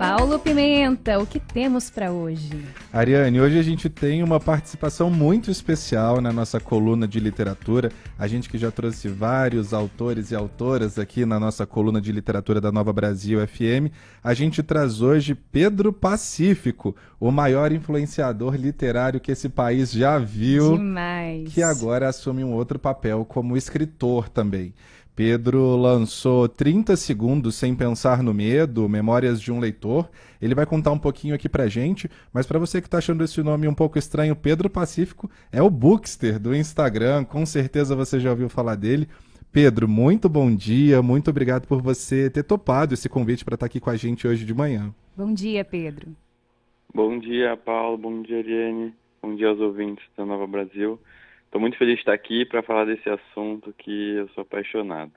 Paulo Pimenta, o que temos para hoje? Ariane, hoje a gente tem uma participação muito especial na nossa coluna de literatura. A gente que já trouxe vários autores e autoras aqui na nossa coluna de literatura da Nova Brasil FM, a gente traz hoje Pedro Pacífico, o maior influenciador literário que esse país já viu, Demais. que agora assume um outro papel como escritor também. Pedro lançou 30 segundos sem pensar no medo, Memórias de um Leitor. Ele vai contar um pouquinho aqui pra gente, mas para você que tá achando esse nome um pouco estranho, Pedro Pacífico é o Bookster do Instagram, com certeza você já ouviu falar dele. Pedro, muito bom dia, muito obrigado por você ter topado esse convite para estar aqui com a gente hoje de manhã. Bom dia, Pedro. Bom dia, Paulo, bom dia, Ariane, bom dia aos ouvintes da Nova Brasil. Estou muito feliz de estar aqui para falar desse assunto que eu sou apaixonado.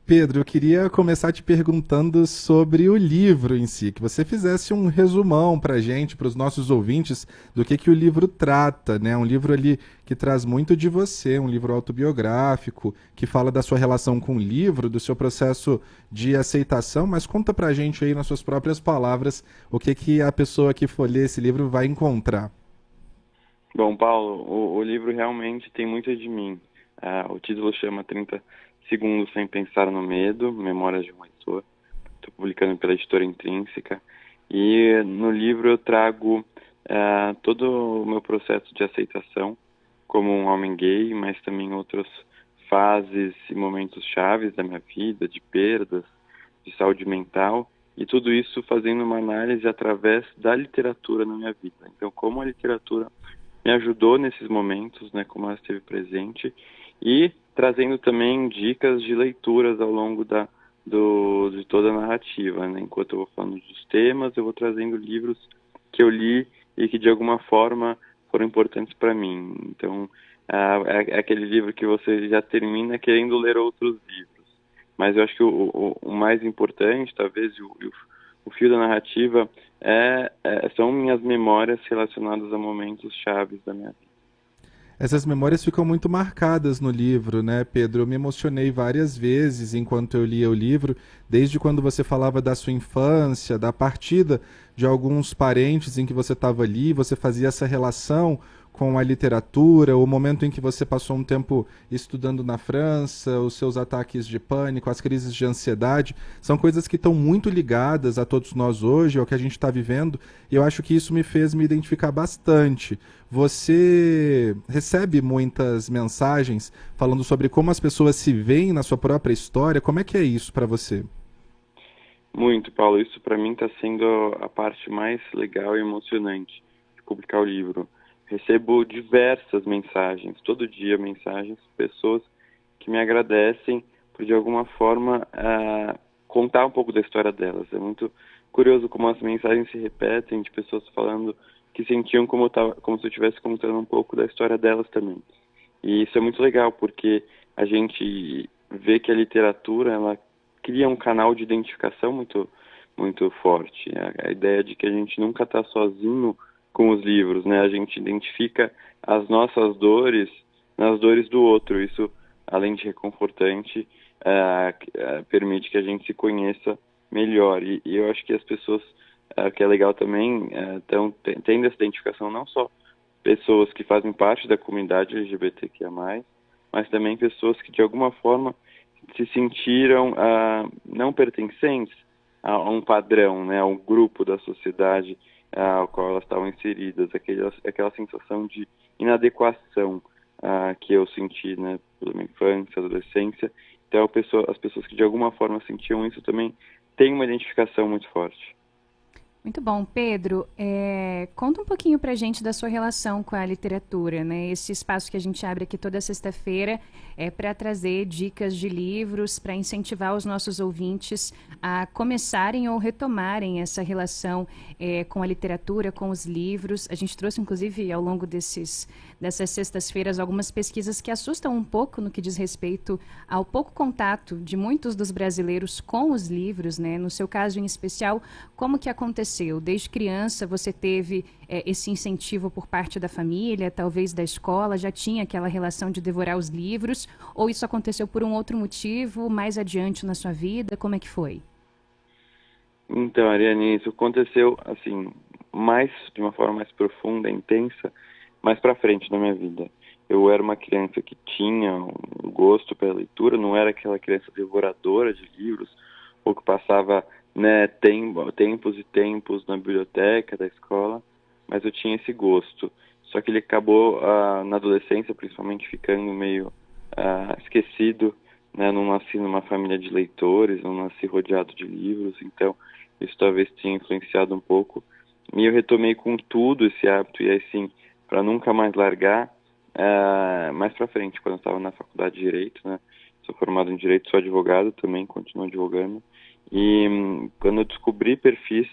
Pedro, eu queria começar te perguntando sobre o livro em si, que você fizesse um resumão para a gente, para os nossos ouvintes, do que o livro trata, né? Um livro ali que traz muito de você, um livro autobiográfico, que fala da sua relação com o livro, do seu processo de aceitação, mas conta para a gente aí nas suas próprias palavras o que a pessoa que for ler esse livro vai encontrar. Bom, Paulo, o livro realmente tem muito de mim. O título chama 30 Segundos Sem Pensar no Medo, Memórias de um Leitor. Estou publicando pela editora Intrínseca. E no livro eu trago todo o meu processo de aceitação como um homem gay, mas também outras fases e momentos chaves da minha vida, de perdas, de saúde mental. E tudo isso fazendo uma análise através da literatura na minha vida. Então, como a literatura me ajudou nesses momentos, né, como ela esteve presente, e trazendo também dicas de leituras ao longo de toda a narrativa, né? Enquanto eu vou falando dos temas, eu vou trazendo livros que eu li e que de alguma forma foram importantes para mim. Então, é aquele livro que você já termina querendo ler outros livros. Mas eu acho que o mais importante, talvez, o fio da narrativa são minhas memórias relacionadas a momentos chaves da minha vida. Essas memórias ficam muito marcadas no livro, né, Pedro? Eu me emocionei várias vezes enquanto eu lia o livro, desde quando você falava da sua infância, da partida de alguns parentes em que você estava ali, você fazia essa relação com a literatura, o momento em que você passou um tempo estudando na França, os seus ataques de pânico, as crises de ansiedade, são coisas que estão muito ligadas a todos nós hoje, ao que a gente está vivendo, e eu acho que isso me fez me identificar bastante. Você recebe muitas mensagens falando sobre como as pessoas se veem na sua própria história, como é que é isso para você? Muito, Paulo, isso para mim está sendo a parte mais legal e emocionante de publicar o livro. Recebo diversas mensagens, todo dia mensagens de pessoas que me agradecem por, de alguma forma, contar um pouco da história delas. É muito curioso como as mensagens se repetem, de pessoas falando que sentiam como se eu estivesse contando um pouco da história delas também. E isso é muito legal, porque a gente vê que a literatura, ela cria um canal de identificação muito, muito forte. A ideia de que a gente nunca está sozinho com os livros, né? A gente identifica as nossas dores nas dores do outro. Isso, além de reconfortante, permite que a gente se conheça melhor. E eu acho que as pessoas, que é legal também, estão tendo essa identificação, não só pessoas que fazem parte da comunidade LGBTQIA+, mas também pessoas que de alguma forma se sentiram não pertencentes a um padrão, né? A um grupo da sociedade ao qual elas estavam inseridas, aquela sensação de inadequação que eu senti, né, pela minha infância, adolescência. Então, as pessoas que de alguma forma sentiam isso também têm uma identificação muito forte. Muito bom. Pedro, conta um pouquinho pra gente da sua relação com a literatura, né? Esse espaço que a gente abre aqui toda sexta-feira é para trazer dicas de livros, para incentivar os nossos ouvintes a começarem ou retomarem essa relação com a literatura, com os livros. A gente trouxe, inclusive, ao longo dessas sextas-feiras, algumas pesquisas que assustam um pouco no que diz respeito ao pouco contato de muitos dos brasileiros com os livros, né? No seu caso em especial, como que aconteceu? Desde criança você teve esse incentivo por parte da família, talvez da escola, já tinha aquela relação de devorar os livros, ou isso aconteceu por um outro motivo, mais adiante na sua vida? Como é que foi? Então, Ariane, isso aconteceu, assim, de uma forma mais profunda, intensa, mais pra frente na minha vida. Eu era uma criança que tinha um gosto pela leitura, não era aquela criança devoradora de livros, ou que passava, né, tempos e tempos na biblioteca da escola, mas eu tinha esse gosto. Só que ele acabou, na adolescência, principalmente, ficando meio esquecido, né? Não nasci numa família de leitores, não nasci rodeado de livros, então isso talvez tenha influenciado um pouco. E eu retomei com tudo esse hábito, e aí sim, para nunca mais largar, mais para frente, quando eu estava na faculdade de Direito, né? Sou formado em Direito, sou advogado também, continuo advogando. E quando eu descobri perfis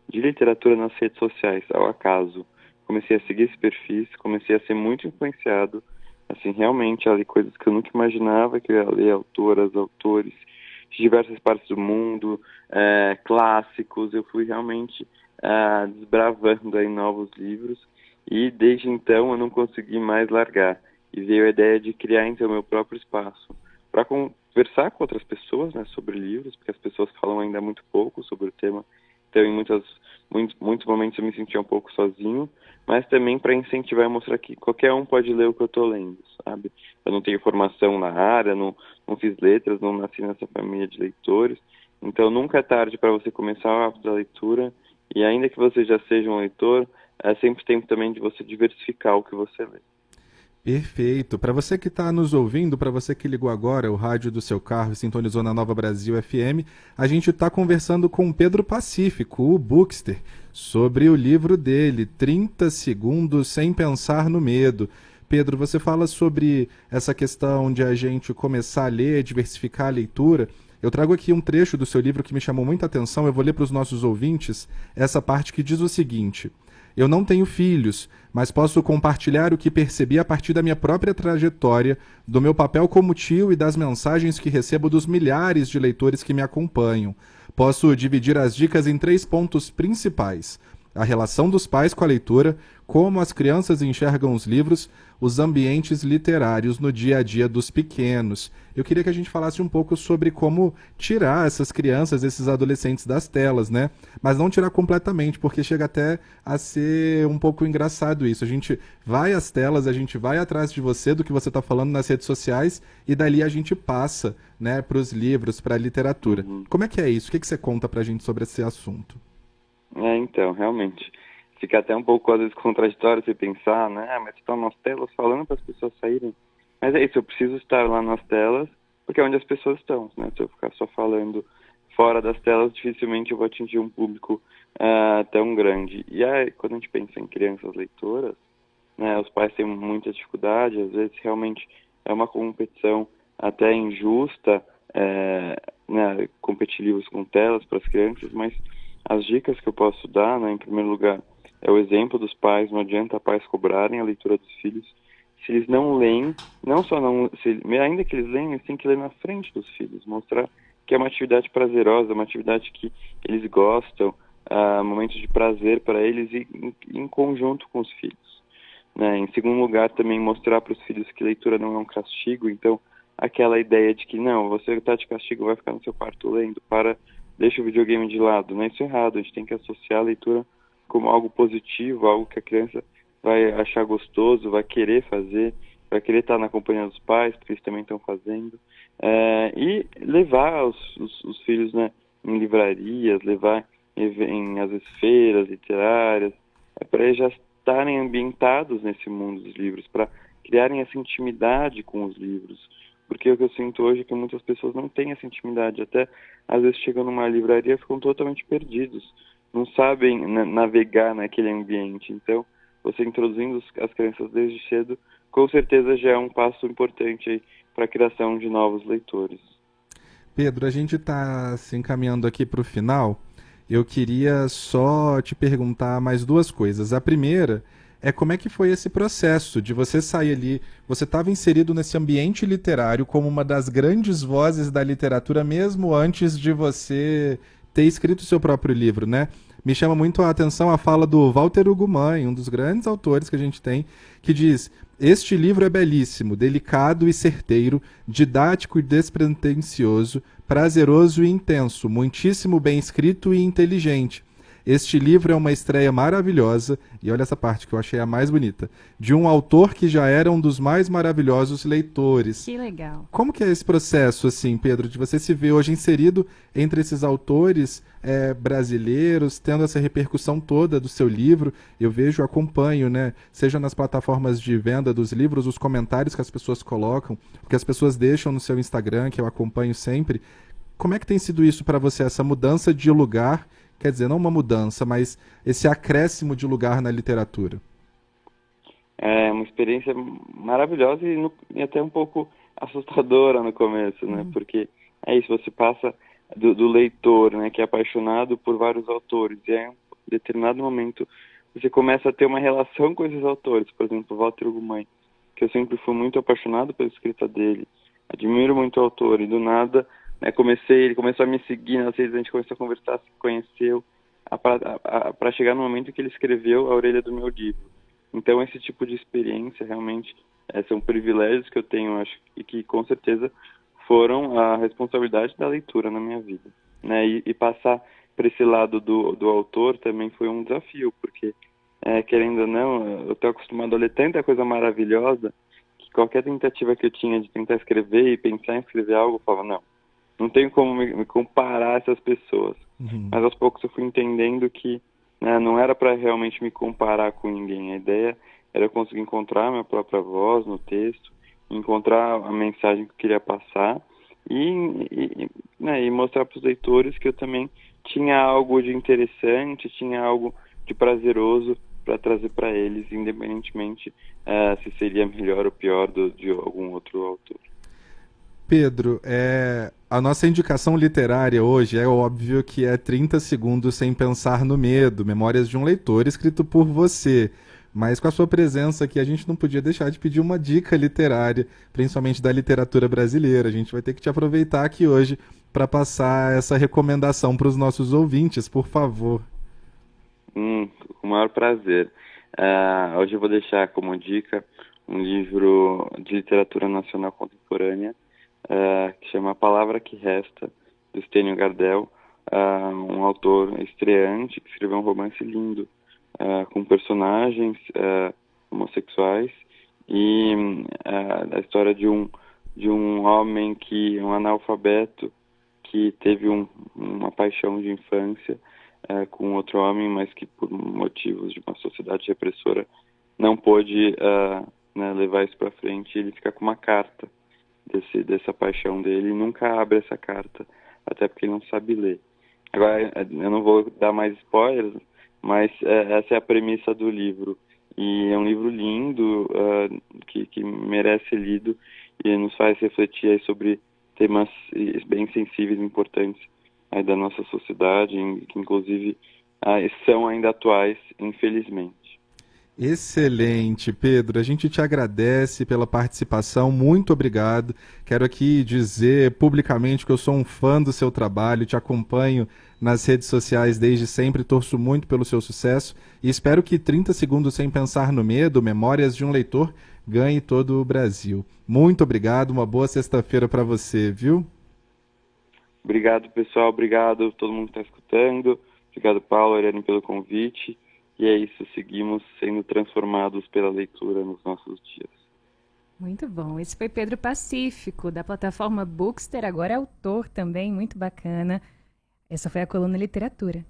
de literatura nas redes sociais, ao acaso, comecei a seguir esses perfis, comecei a ser muito influenciado, assim, realmente a ler coisas que eu nunca imaginava, que eu ia ler autoras, autores de diversas partes do mundo, clássicos. Eu fui realmente desbravando aí novos livros, e desde então eu não consegui mais largar. E veio a ideia de criar então meu próprio espaço para conversar com outras pessoas, né, sobre livros, porque as pessoas falam ainda muito pouco sobre o tema. Então, em muitos momentos eu me sentia um pouco sozinho, mas também para incentivar e mostrar que qualquer um pode ler o que eu estou lendo, sabe? Eu não tenho formação na área, não fiz letras, não nasci nessa família de leitores, então nunca é tarde para você começar o hábito da leitura, e ainda que você já seja um leitor, é sempre tempo também de você diversificar o que você lê. Perfeito. Para você que está nos ouvindo, para você que ligou agora o rádio do seu carro e sintonizou na Nova Brasil FM, a gente está conversando com o Pedro Pacífico, o Bookster, sobre o livro dele, 30 Segundos Sem Pensar no Medo. Pedro, você fala sobre essa questão de a gente começar a ler, diversificar a leitura. Eu trago aqui um trecho do seu livro que me chamou muita atenção. Eu vou ler para os nossos ouvintes essa parte que diz o seguinte: eu não tenho filhos, mas posso compartilhar o que percebi a partir da minha própria trajetória, do meu papel como tio e das mensagens que recebo dos milhares de leitores que me acompanham. Posso dividir as dicas em 3 pontos principais: a relação dos pais com a leitura, como as crianças enxergam os livros, os ambientes literários no dia a dia dos pequenos. Eu queria que a gente falasse um pouco sobre como tirar essas crianças, esses adolescentes das telas, né? Mas não tirar completamente, porque chega até a ser um pouco engraçado isso. A gente vai às telas, a gente vai atrás de você, do que você está falando nas redes sociais, e dali a gente passa, né, para os livros, para a literatura. Como é que é isso? O que você conta para a gente sobre esse assunto? Então, realmente, fica até um pouco, às vezes, contraditório você pensar, né? Mas você está nas telas falando para as pessoas saírem. Mas é isso, eu preciso estar lá nas telas, porque é onde as pessoas estão, né? Se eu ficar só falando fora das telas, dificilmente eu vou atingir um público tão grande. E aí, quando a gente pensa em crianças leitoras, né, os pais têm muita dificuldade, às vezes realmente é uma competição até injusta, né, competir livros com telas para as crianças, mas as dicas que eu posso dar, né, em primeiro lugar, é o exemplo dos pais. Não adianta pais cobrarem a leitura dos filhos. Se eles não leem, ainda que eles leiam, eles têm que ler na frente dos filhos, mostrar que é uma atividade prazerosa, uma atividade que eles gostam, momentos de prazer para eles, e em conjunto com os filhos, né? Em segundo lugar, também mostrar para os filhos que leitura não é um castigo. Então, aquela ideia de que não, você está de castigo, vai ficar no seu quarto lendo, deixa o videogame de lado, né? Isso é errado. A gente tem que associar a leitura como algo positivo, algo que a criança vai achar gostoso, vai querer fazer, vai querer estar na companhia dos pais, porque eles também estão fazendo. E levar os filhos, né, em livrarias, levar em às vezes feiras literárias, para eles já estarem ambientados nesse mundo dos livros, para criarem essa intimidade com os livros. Porque o que eu sinto hoje é que muitas pessoas não têm essa intimidade, até às vezes chegam numa livraria e ficam totalmente perdidos, não sabem navegar naquele ambiente. Então, você introduzindo as crianças desde cedo, com certeza já é um passo importante para a criação de novos leitores. Pedro, a gente está se encaminhando aqui para o final. Eu queria só te perguntar mais 2 coisas. A primeira é como é que foi esse processo de você sair ali, você estava inserido nesse ambiente literário como uma das grandes vozes da literatura, mesmo antes de você ter escrito o seu próprio livro, né? Me chama muito a atenção a fala do Walter Ugumãe, um dos grandes autores que a gente tem, que diz: este livro é belíssimo, delicado e certeiro, didático e despretensioso, prazeroso e intenso, muitíssimo bem escrito e inteligente. Este livro é uma estreia maravilhosa, e olha essa parte que eu achei a mais bonita, de um autor que já era um dos mais maravilhosos leitores. Que legal. Como que é esse processo, assim, Pedro, de você se ver hoje inserido entre esses autores brasileiros, tendo essa repercussão toda do seu livro? Eu vejo, acompanho, né, seja nas plataformas de venda dos livros, os comentários que as pessoas colocam, o que as pessoas deixam no seu Instagram, que eu acompanho sempre. Como é que tem sido isso para você, essa mudança de lugar? Quer dizer, não uma mudança, mas esse acréscimo de lugar na literatura. É uma experiência maravilhosa e até um pouco assustadora no começo, né? Porque é isso, você passa do leitor, né, que é apaixonado por vários autores, e aí, em um determinado momento, você começa a ter uma relação com esses autores. Por exemplo, Walter Ugumãe, que eu sempre fui muito apaixonado pela escrita dele, admiro muito o autor, e do nada, né, ele começou a me seguir nas redes, a gente começou a conversar, se conheceu, para chegar no momento que ele escreveu A Orelha do Meu Livro. Então, esse tipo de experiência, realmente, são privilégios que eu tenho, acho, e que, com certeza, foram a responsabilidade da leitura na minha vida, né? E passar para esse lado do autor também foi um desafio, porque, querendo ou não, eu estou acostumado a ler tanta coisa maravilhosa que qualquer tentativa que eu tinha de tentar escrever e pensar em escrever algo, eu falava, não tenho como me comparar a essas pessoas. Mas aos poucos eu fui entendendo que, né, não era para realmente me comparar com ninguém. A ideia era eu conseguir encontrar a minha própria voz no texto, encontrar a mensagem que eu queria passar e mostrar para os leitores que eu também tinha algo de interessante, tinha algo de prazeroso para trazer para eles, independentemente se seria melhor ou pior de algum outro autor. Pedro, a nossa indicação literária hoje é óbvio que é 30 segundos sem pensar no medo, Memórias de um Leitor, escrito por você. Mas com a sua presença aqui, a gente não podia deixar de pedir uma dica literária, principalmente da literatura brasileira. A gente vai ter que te aproveitar aqui hoje para passar essa recomendação para os nossos ouvintes, por favor. Com o maior prazer. Hoje eu vou deixar como dica um livro de literatura nacional contemporânea, que chama A Palavra que Resta, do Stênio Gardel, um autor estreante que escreveu um romance lindo, com personagens homossexuais e a história de um homem um analfabeto que teve uma paixão de infância com outro homem, mas que por motivos de uma sociedade repressora não pôde levar isso para frente. Ele fica com uma carta dessa paixão dele e nunca abre essa carta, até porque ele não sabe ler. Agora, eu não vou dar mais spoilers, mas essa é a premissa do livro. E é um livro lindo, que merece ser lido e nos faz refletir aí sobre temas bem sensíveis e importantes aí da nossa sociedade, que inclusive são ainda atuais, infelizmente. Excelente, Pedro. A gente te agradece pela participação, muito obrigado. Quero aqui dizer publicamente que eu sou um fã do seu trabalho, te acompanho nas redes sociais desde sempre, torço muito pelo seu sucesso e espero que 30 segundos sem pensar no medo, Memórias de um Leitor, ganhe todo o Brasil. Muito obrigado, uma boa sexta-feira para você, viu? Obrigado, pessoal, obrigado a todo mundo que está escutando, obrigado, Paulo, Ariane, pelo convite. E é isso, seguimos sendo transformados pela leitura nos nossos dias. Muito bom. Esse foi Pedro Pacífico, da plataforma Bookster, agora é autor também, muito bacana. Essa foi a coluna Literatura.